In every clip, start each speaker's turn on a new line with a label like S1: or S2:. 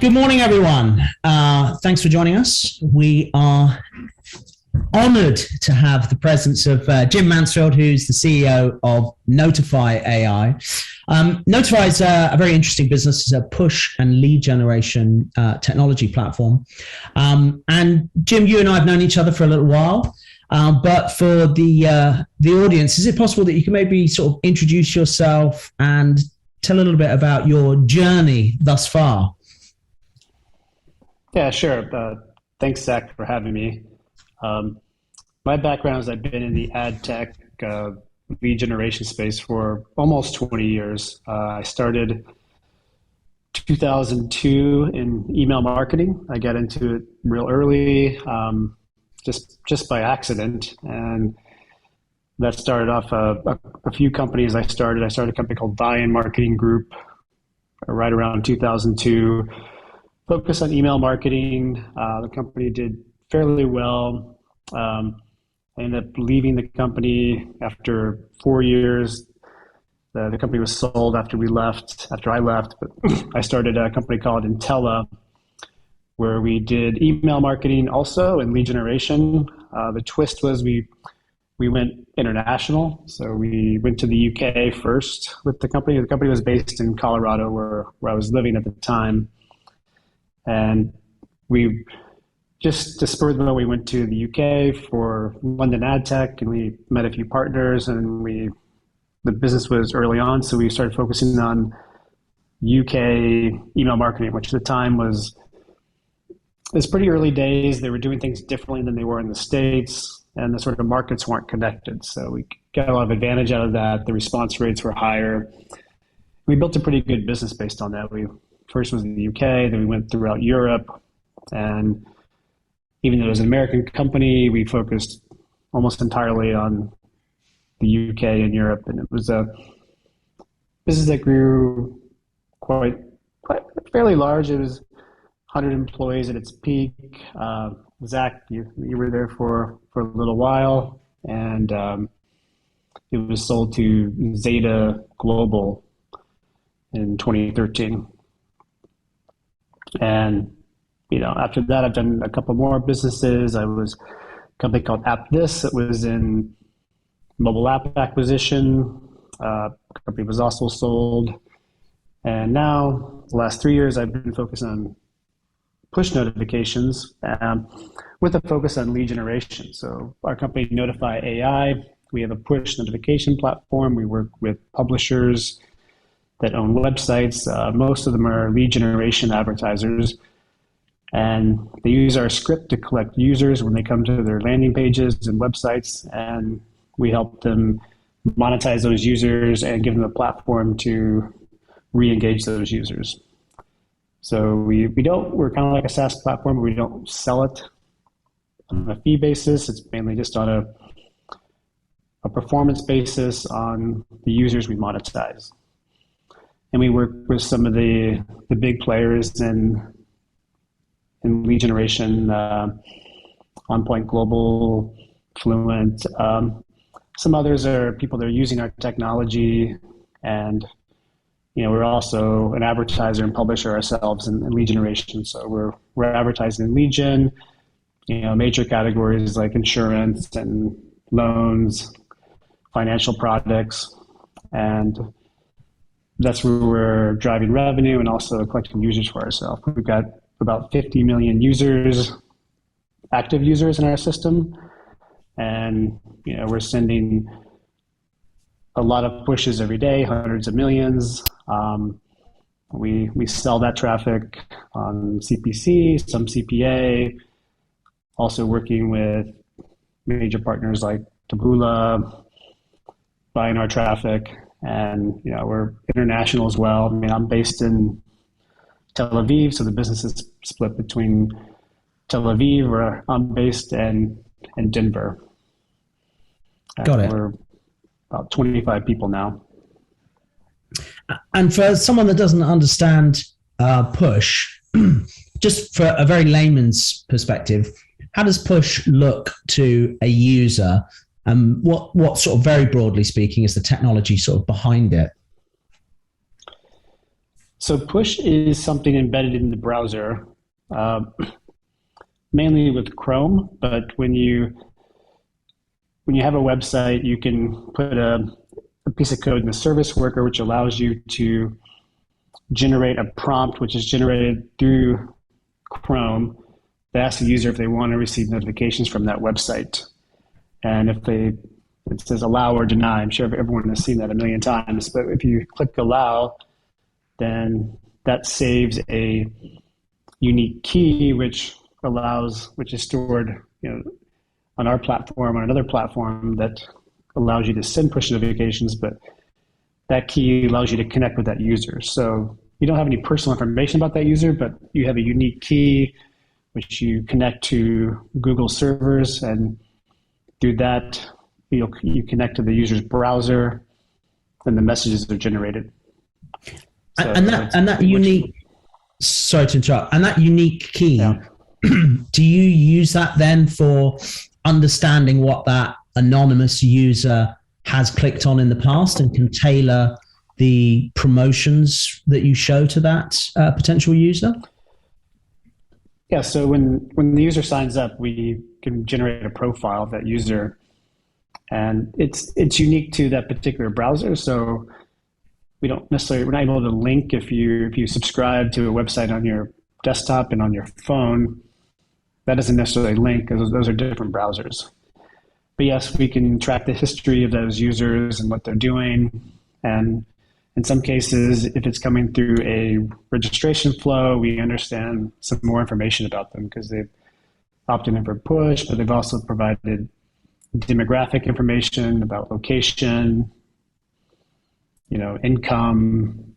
S1: Good morning, everyone. Thanks for joining us. We are honored to have the presence of Jim Mansfield, who's the CEO of NotifyAI. Notify is a very interesting business. It's a push and lead generation technology platform. And Jim, you and I have known each other for a little while. But for the audience, is it possible that you can maybe sort of introduce yourself and tell a little bit about your journey thus far?
S2: Yeah, sure. Thanks, Zach, for having me. My background is I've been in the ad tech lead generation space for almost 20 years. I started 2002 in email marketing. I got into it real early, just by accident, and that started off a few companies I started. I started a company called Buy-in Marketing Group right around 2002. Focused on email marketing. The company did fairly well. I ended up leaving the company after 4 years. The company was sold after I left, but I started a company called Intella, where we did email marketing also and lead generation. The twist was we went international. So we went to the UK first with the company. The company was based in Colorado, where I was living at the time. And we just to spur the moment, we went to the UK for London Ad Tech, and we met a few partners, and the business was early on, so we started focusing on UK email marketing, which at the time was pretty early days. They were doing things differently than they were in the States, and the sort of markets weren't connected. So we got a lot of advantage out of that. The response rates were higher. We built a pretty good business based on that. We first was in the UK, then we went throughout Europe, and even though it was an American company, we focused almost entirely on the UK and Europe, and it was a business that grew quite fairly large. It was 100 employees at its peak. Zach, you were there for a little while, and it was sold to Zeta Global in 2013. And after that, I've done a couple more businesses. I was a company called AppThis that was in mobile app acquisition. The company was also sold. And now, the last 3 years, I've been focused on push notifications with a focus on lead generation. So our company, NotifyAI, we have a push notification platform. We work with publishers that own websites. Most of them are lead generation advertisers. And they use our script to collect users when they come to their landing pages and websites. And we help them monetize those users and give them a platform to re-engage those users. So we're kind of like a SaaS platform, but we don't sell it on a fee basis. It's mainly just on a performance basis on the users we monetize. And we work with some of the big players in lead generation, OnPoint Global, Fluent. Some others are people that are using our technology, and we're also an advertiser and publisher ourselves in lead generation. So we're advertising in lead gen, major categories like insurance and loans, financial products, and that's where we're driving revenue and also collecting users for ourselves. We've got about 50 million users, active users in our system, and we're sending a lot of pushes every day, hundreds of millions. We sell that traffic on CPC, some CPA, also working with major partners like Taboola, buying our traffic, and we're international as well. I mean, I'm based in Tel Aviv, so the business is split between Tel Aviv, where I'm based, and Denver.
S1: Got it.
S2: We're about 25 people now.
S1: And for someone that doesn't understand push, just for a very layman's perspective, how does push look to a user? What sort of, very broadly speaking, is the technology sort of behind it?
S2: So push is something embedded in the browser, uh, mainly with Chrome. But when you have a website, you can put a piece of code in the service worker, which allows you to generate a prompt, which is generated through Chrome, that asks the user if they want to receive notifications from that website. And if it says allow or deny. I'm sure everyone has seen that a million times, but if you click allow, then that saves a unique key, which is stored, on our platform, on another platform that allows you to send push notifications, but that key allows you to connect with that user. So you don't have any personal information about that user, but you have a unique key which you connect to Google servers, and through that, you connect to the user's browser, and the messages are generated. So
S1: that unique, sorry to interrupt, and that unique key,
S2: yeah.
S1: Do you use that then for understanding what that anonymous user has clicked on in the past and can tailor the promotions that you show to that potential user?
S2: Yeah, so when the user signs up, we can generate a profile of that user, and it's unique to that particular browser. So we're not able to link if you subscribe to a website on your desktop and on your phone. That doesn't necessarily link, because those are different browsers. But yes, we can track the history of those users and what they're doing. And in some cases, if it's coming through a registration flow, we understand some more information about them because they've opted in for push, but they've also provided demographic information about location, income,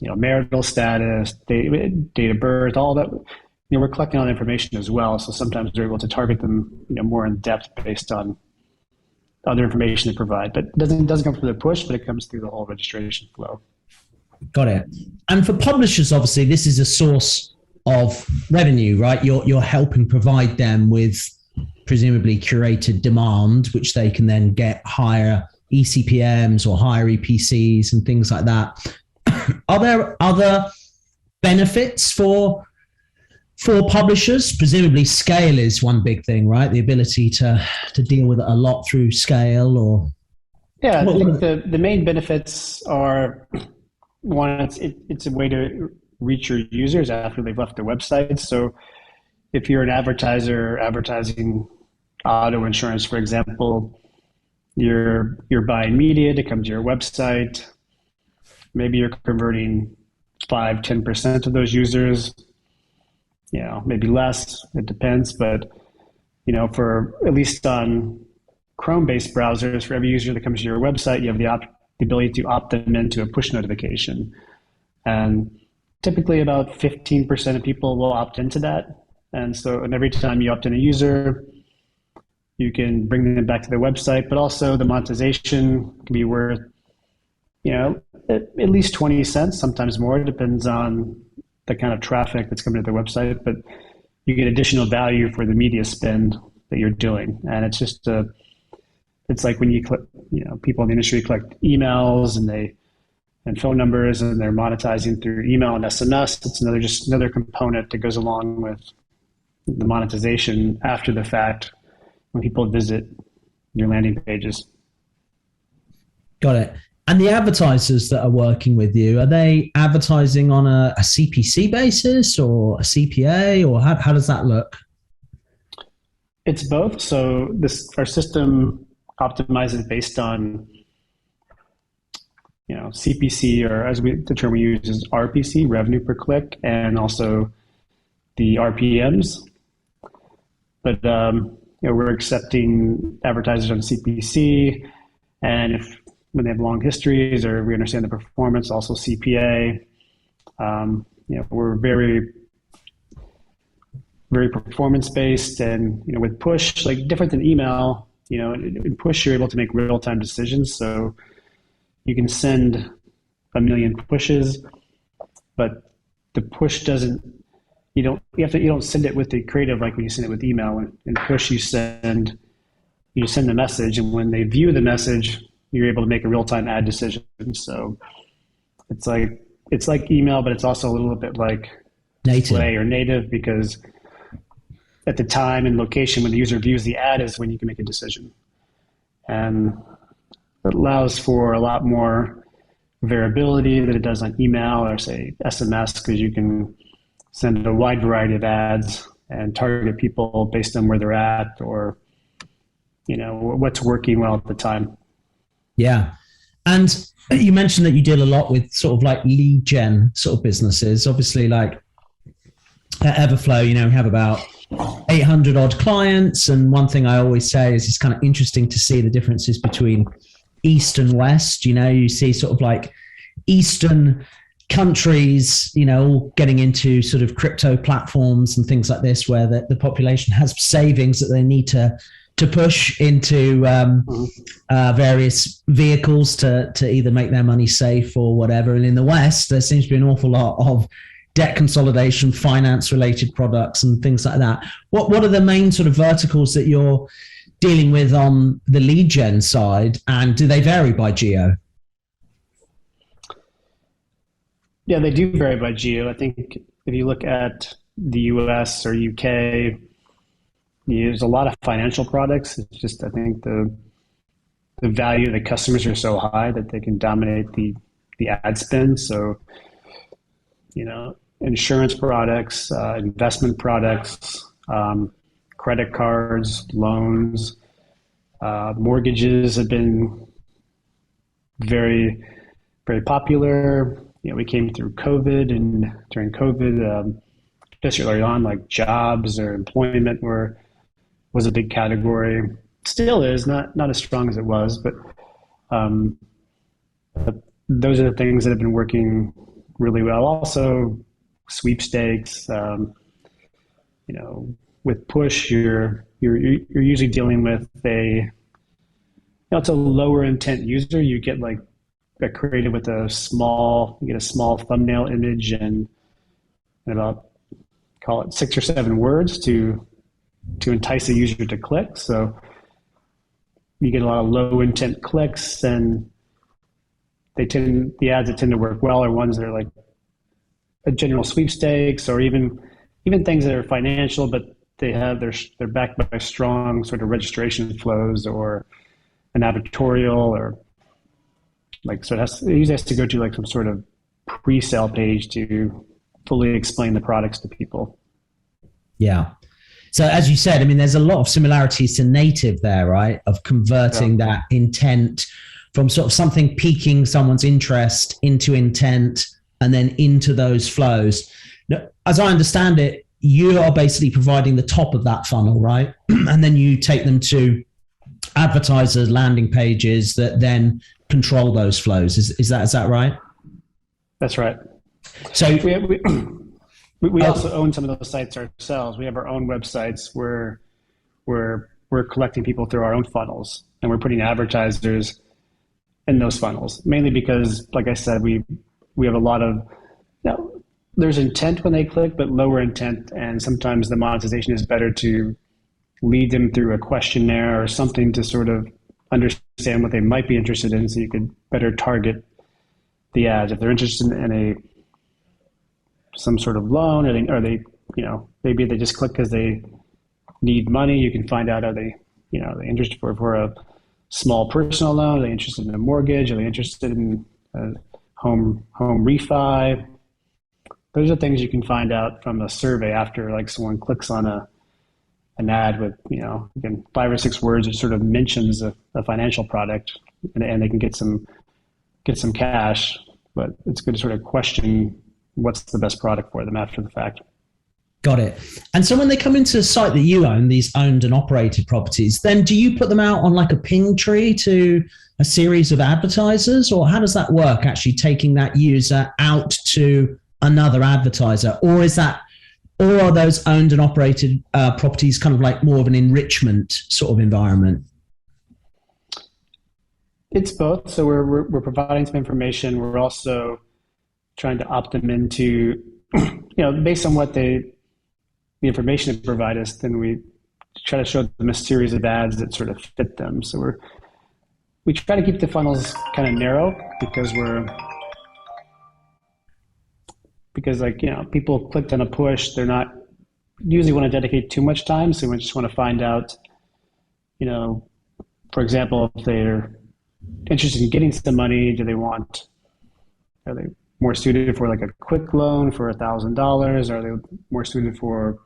S2: marital status, date of birth, all that. We're collecting all that information as well. So sometimes we're able to target them, more in depth based on other information they provide. But it doesn't come through the push, but it comes through the whole registration flow.
S1: Got it. And for publishers, obviously, this is a source of revenue, right? You're helping provide them with presumably curated demand, which they can then get higher eCPMs or higher EPCs and things like that. Are there other benefits for publishers? Presumably scale is one big thing, right? The ability to deal with it a lot through scale, or...
S2: Yeah, I think the main benefits are, one, it's a way to reach your users after they've left their website. So if you're an advertiser advertising auto insurance, for example, you're buying media to come to your website. Maybe you're converting 5-10% of those users, maybe less, it depends. But, for at least on Chrome-based browsers, for every user that comes to your website, you have the ability to opt them into a push notification. And typically about 15% of people will opt into that. And every time you opt in a user, you can bring them back to their website, but also the monetization can be worth, at least 20 cents, sometimes more. It depends on the kind of traffic that's coming to their website, but you get additional value for the media spend that you're doing. And it's just it's like when you click, people in the industry collect emails and phone numbers, and they're monetizing through email and SMS. It's another component that goes along with the monetization after the fact when people visit your landing pages.
S1: Got it. And the advertisers that are working with you, are they advertising on a CPC basis or a CPA, or how does that look?
S2: It's both. So our system optimizes based on CPC, or the term we use is RPC, revenue per click, and also the RPMs. But we're accepting advertisers on CPC, and when they have long histories or we understand the performance, also CPA. We're very, very performance based, and with push, like different than email, in push you're able to make real time decisions. So you can send 1 million pushes, but the push doesn't. You don't send it with the creative like when you send it with email. In push, you send the message, and when they view the message, you're able to make a real-time ad decision. So it's like email, but it's also a little bit like display or native, because at the time and location when the user views the ad is when you can make a decision. And it allows for a lot more variability than it does on email or say SMS, because you can send a wide variety of ads and target people based on where they're at or, what's working well at the time.
S1: Yeah. And you mentioned that you deal a lot with sort of like lead gen sort of businesses. Obviously, like at Everflow, we have about 800 odd clients. And one thing I always say is it's kind of interesting to see the differences between East and West. You see sort of like Eastern countries, all getting into sort of crypto platforms and things like this, where the population has savings that they need to push into various vehicles to either make their money safe or whatever. And in the West, there seems to be an awful lot of debt consolidation, finance-related products and things like that. What are the main sort of verticals that you're dealing with on the lead gen side, and do they vary by geo?
S2: Yeah, they do vary by geo. I think if you look at the US or UK, there's a lot of financial products. It's just, I think the value of the customers are so high that they can dominate the ad spend. So, insurance products, investment products, credit cards, loans, mortgages have been very, very popular. We came through COVID, and during COVID, especially early on, like jobs or employment was a big category. Still is, not as strong as it was, but those are the things that have been working really well. Also, sweepstakes. With push, you're usually dealing with it's a lower intent user. You get like created with you get a small thumbnail image and about, call it 6 or 7 words to entice a user to click. So you get a lot of low intent clicks, and the ads that tend to work well are ones that are like a general sweepstakes, or even things that are financial, but they're backed by strong sort of registration flows or an advertorial, or like, so it usually has to go to like some sort of pre-sale page to fully explain the products to people.
S1: Yeah. So as you said, there's a lot of similarities to native there, right? Of converting that intent from sort of something piquing someone's interest into intent and then into those flows. Now, as I understand it, you are basically providing the top of that funnel, right? And then you take them to advertisers' landing pages that then control those flows. Is that right?
S2: That's right.
S1: So
S2: we also own some of those sites ourselves. We have our own websites where we're collecting people through our own funnels, and we're putting advertisers in those funnels, mainly because, like I said, we have a lot of, there's intent when they click, but lower intent, and sometimes the monetization is better to lead them through a questionnaire or something to sort of understand what they might be interested in, so you could better target the ads. If they're interested in some sort of loan, or they maybe they just click because they need money, you can find out, are they interested for a small personal loan? Are they interested in a mortgage? Are they interested in a home refi? Those are things you can find out from a survey after, like, someone clicks on an ad with, again, 5 or 6 words that sort of mentions a financial product, and they can get some cash. But it's good to sort of question what's the best product for them after the fact.
S1: Got it. And so when they come into the site that you own, these owned and operated properties, then do you put them out on like a ping tree to a series of advertisers, or how does that work, actually taking that user out to another advertiser? Or are those owned and operated properties kind of like more of an enrichment sort of environment?
S2: It's both. So we're providing some information. We're also trying to opt them into, based on what the information they provide us, then we try to show them a series of ads that sort of fit them. So we try to keep the funnels kind of narrow, because we're because people clicked on a push, they're not usually want to dedicate too much time. So we just want to find out, for example, if they're interested in getting some money, are they more suited for like a quick loan for $1,000? Are they more suited for,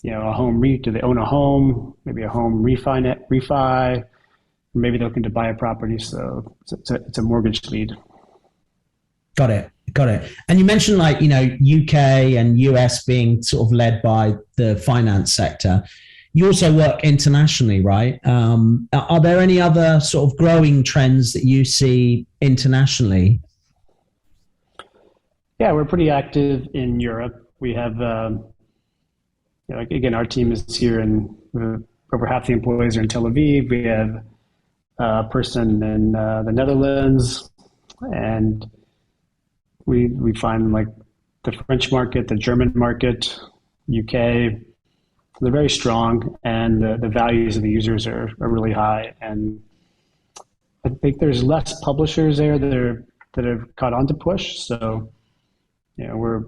S2: a home do they own a home, maybe a home refi, maybe they're looking to buy a property. So it's a mortgage lead.
S1: Got it. And you mentioned UK and US being sort of led by the finance sector. You also work internationally, right? Are there any other sort of growing trends that you see internationally?
S2: Yeah, we're pretty active in Europe. We have, again, our team is here, and over half the employees are in Tel Aviv. We have a person in the Netherlands, and we find like the French market, the German market, UK. They're very strong, and the values of the users are really high. And I think there's less publishers there that have caught on to push. So, we're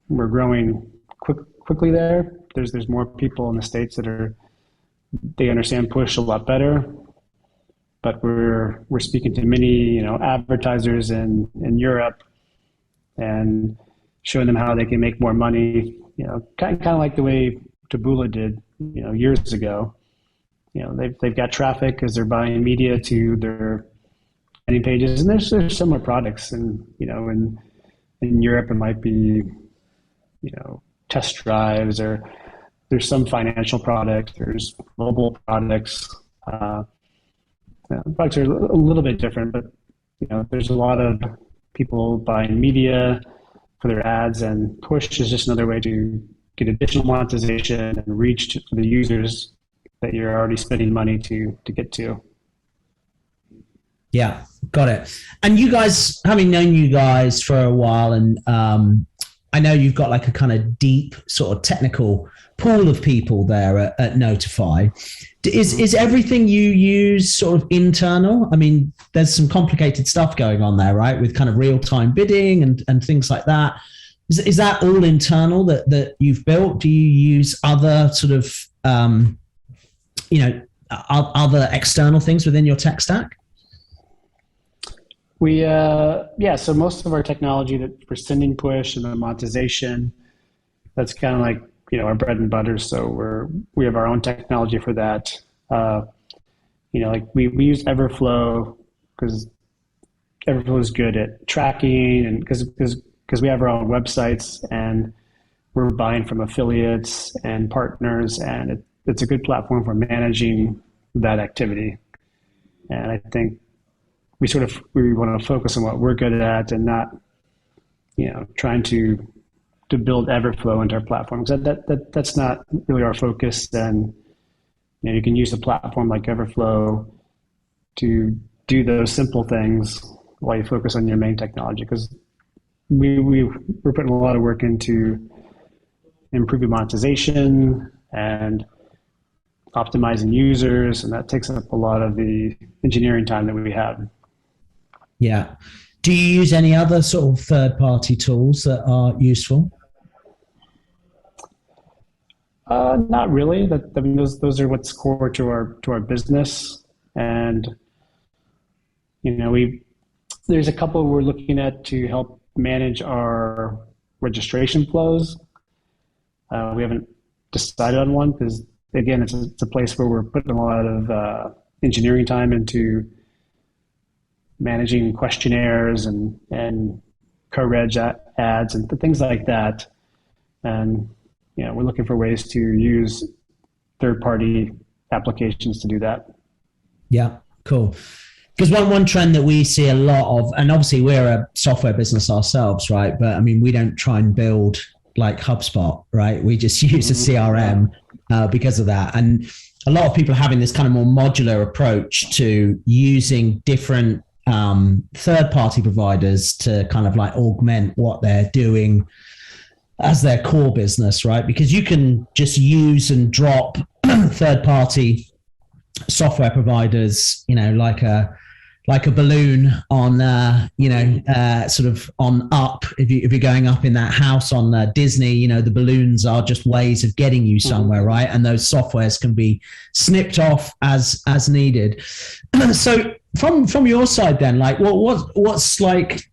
S2: growing quickly there. There's more people in the States they understand push a lot better. But we're speaking to many advertisers in Europe and showing them how they can make more money. Kind of like the way Taboola did, years ago. They've got traffic because they're buying media to their landing pages, and there's similar products. And in Europe, it might be test drives, or there's some financial products. There's mobile products. Products are a little bit different, but there's a lot of people buying media for their ads, and push is just another way to get additional monetization and reach to the users that you're already spending money to get to.
S1: Yeah, got it. And you guys, having known you guys for a while, and I know you've got like a kind of deep sort of technical pool of people there at Notify. Is everything you use sort of internal? I mean, there's some complicated stuff going on there, right? With kind of real-time bidding and things like that. Is that all internal that you've built? Do you use other sort of, other external things within your tech stack?
S2: So most of our technology that for sending push and the monetization, that's kind of like, our bread and butter. So we have our own technology for that. We use Everflow because Everflow is good at tracking, and because we have our own websites and we're buying from affiliates and partners, and it's a good platform for managing that activity. And I think we want to focus on what we're good at, and not, trying to build Everflow into our platform. That's not really our focus. And you can use a platform like Everflow to do those simple things while you focus on your main technology. Because we're putting a lot of work into improving monetization and optimizing users, and that takes up a lot of the engineering time that we have.
S1: Yeah. Do you use any other sort of third-party tools that are useful?
S2: Not really. Those are what's core to our business, and there's a couple we're looking at to help manage our registration flows. We haven't decided on one because, again, it's a place where we're putting a lot of engineering time into managing questionnaires and co-reg ads and things like that. And we're looking for ways to use third-party applications to do that. Yeah,
S1: cool. Because one trend that we see a lot of, and obviously we're a software business ourselves, right? But I mean, we don't try and build like HubSpot, right? We just use a CRM because of that. And a lot of people are having this kind of more modular approach to using different third-party providers to kind of like augment what they're doing as their core business, right? Because you can just use and drop third-party software providers, like like a balloon on, sort of on up. If you're going up in that house on Disney, the balloons are just ways of getting you somewhere, right? And those softwares can be snipped off as needed. So from your side, then, like, what's like,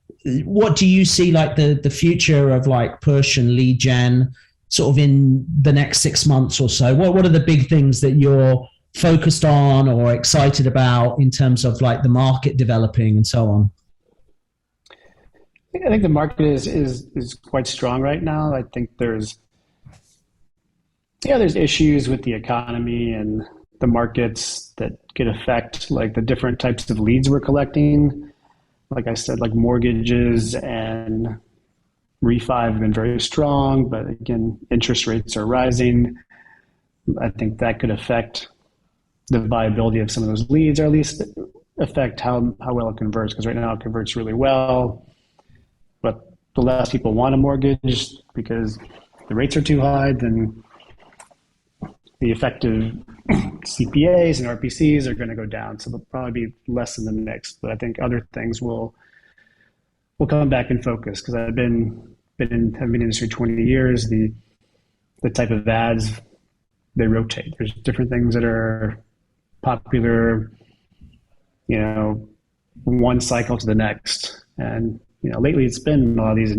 S1: what do you see like the future of like push and lead gen, sort of in the next 6 months or so? What are the big things that you're focused on or excited about in terms of like the market developing and so on?
S2: I think the market is quite strong right now. I think there's issues with the economy and the markets that could affect like the different types of leads we're collecting. Like I said, like mortgages and refi have been very strong, but again, interest rates are rising. I think that could affect the viability of some of those leads, or at least affect how well it converts, because right now it converts really well. But the less people want a mortgage because the rates are too high, then the effective CPAs and RPCs are going to go down. So they'll probably be less in the mix. But I think other things will come back in focus, because I've been in the industry 20 years. The type of ads, they rotate. There's different things that are popular, one cycle to the next. And, lately it's been a lot of these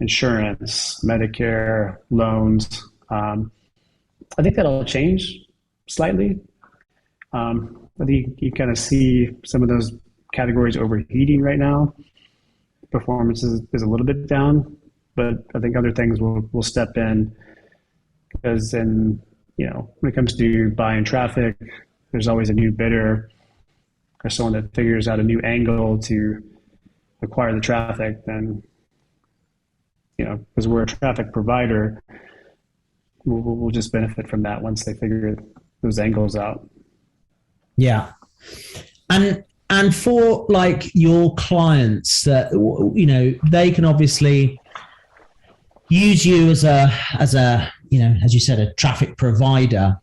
S2: insurance, Medicare, loans. I think that'll change slightly. I think you kind of see some of those categories overheating right now. Performance is a little bit down, but I think other things will step in, because then, when it comes to buying traffic, there's always a new bidder or someone that figures out a new angle to acquire the traffic. Then, because we're a traffic provider, we'll just benefit from that once they figure those angles out.
S1: Yeah. And for like your clients that, they can obviously use you as a, as you said, a traffic provider.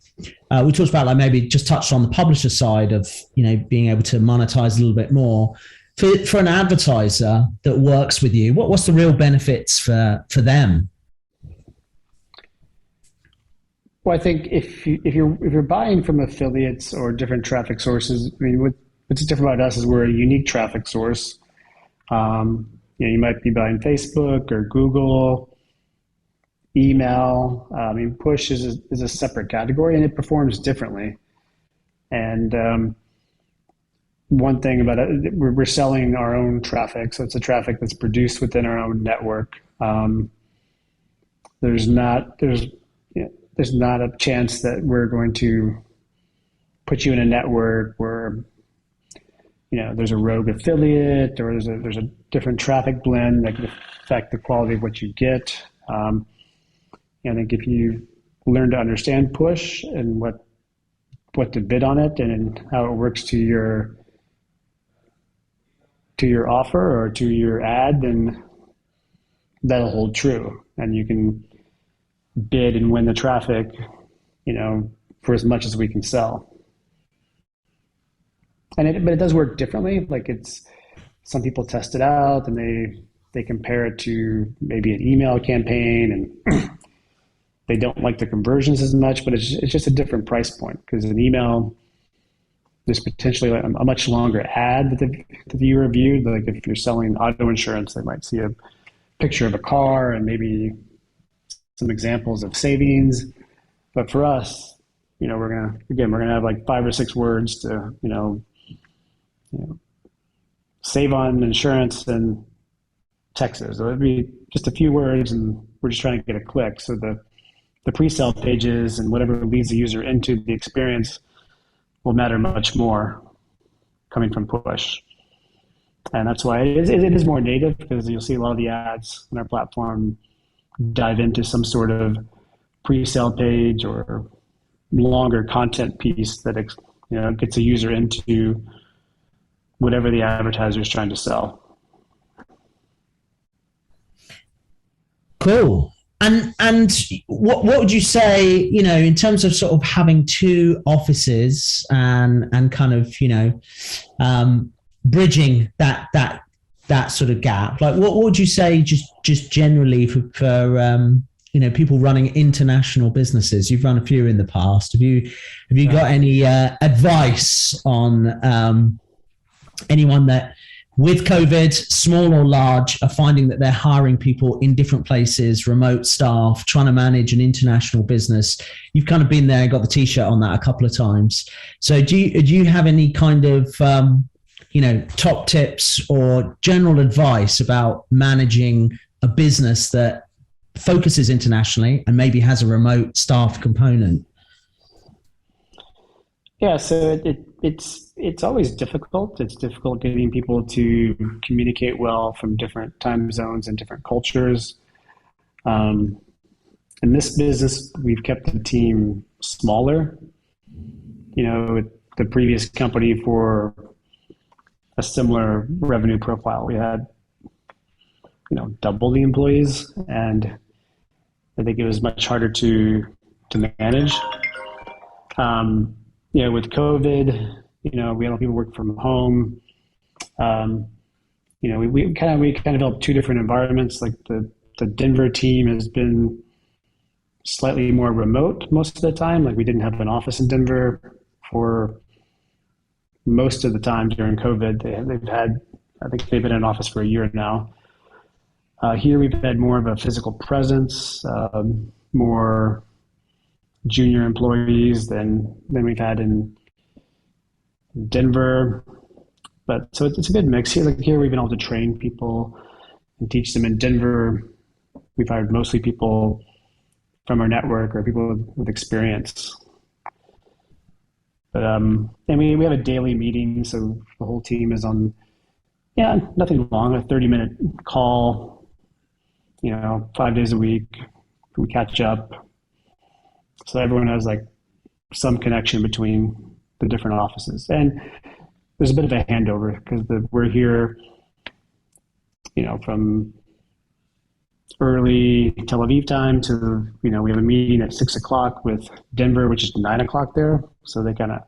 S1: We talked about, like, maybe just touched on the publisher side of, being able to monetize a little bit more. For an advertiser that works with you, what's the real benefits for them?
S2: Well, I think if you're buying from affiliates or different traffic sources, I mean, what's different about us is we're a unique traffic source. You might be buying Facebook or Google, email. Push is a separate category, and it performs differently. And one thing about it, we're selling our own traffic, so it's a traffic that's produced within our own network. There's not a chance that we're going to put you in a network where there's a rogue affiliate, or there's a different traffic blend that could affect the quality of what you get. I think if you learn to understand push and what to bid on it and how it works to your offer or to your ad, then that'll hold true, and you can bid and win the traffic, for as much as we can sell. But it does work differently. Like, some people test it out and they compare it to maybe an email campaign, and they don't like the conversions as much, but it's just a different price point, because an email, there's potentially a much longer ad that the viewer viewed. Like, if you're selling auto insurance, they might see a picture of a car and maybe some examples of savings. But for us, we're gonna have like 5 or 6 words to save on insurance in Texas. So it'd be just a few words, and we're just trying to get a click. So the pre-sale pages and whatever leads the user into the experience will matter much more coming from push. And that's why it is more native, because you'll see a lot of the ads on our platform dive into some sort of pre-sale page or longer content piece that gets a user into whatever the advertiser is trying to sell.
S1: Cool. And what would you say, in terms of sort of having 2 offices and kind of, bridging that sort of gap? Like, what would you say just generally for people running international businesses? You've run a few in the past. Have you got any advice on anyone that, with COVID, small or large, are finding that they're hiring people in different places, remote staff, trying to manage an international business? You've kind of been there, got the t-shirt on that a couple of times. So do you have any kind of top tips or general advice about managing a business that focuses internationally and maybe has a remote staff component?
S2: Yeah, so it's always difficult. It's difficult getting people to communicate well from different time zones and different cultures. In this business, we've kept the team smaller. The previous company, for a similar revenue profile, we had double the employees, and I think it was much harder to manage. With COVID, we had people work from home. We kind of developed two different environments. Like the Denver team has been slightly more remote most of the time. Like, we didn't have an office in Denver for most of the time during COVID. I think they've been in office for a year now. Here we've had more of a physical presence, more junior employees than we've had in Denver. But so it's a good mix here. Like, here we've been able to train people and teach them. In Denver, we've hired mostly people from our network or people with experience. But and we have a daily meeting, so the whole team is on. Yeah, nothing long, a 30-minute call. 5 days a week, we catch up. So everyone has like some connection between the different offices, and there's a bit of a handover because we're here, from early Tel Aviv time to, we have a meeting at 6:00 with Denver, which is 9:00 there. So they kind of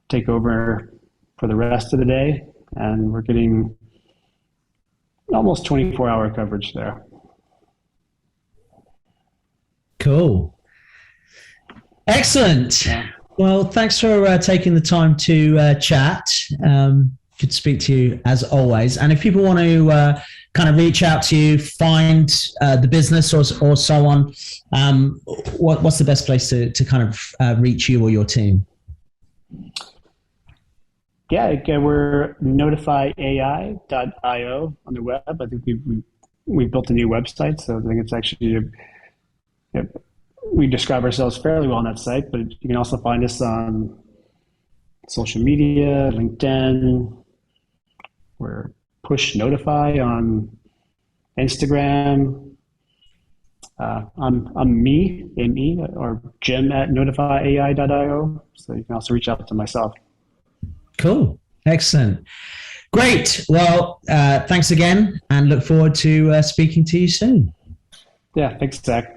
S2: take over for the rest of the day, and we're getting almost 24-hour coverage there.
S1: Cool. Excellent. Yeah. Well, thanks for taking the time to chat. Good to speak to you as always. And if people want to kind of reach out to you, find the business or so on, what's the best place to kind of reach you or your team?
S2: Yeah, we're NotifyAI.io on the web. I think we built a new website, so I think it's actually we describe ourselves fairly well on that site, but you can also find us on social media, LinkedIn. We're Push Notify on Instagram. I'm me, M-E, or Jim at NotifyAI.io. So you can also reach out to myself.
S1: Cool. Excellent. Great. Well, thanks again, and look forward to speaking to you soon.
S2: Yeah, thanks, Zach.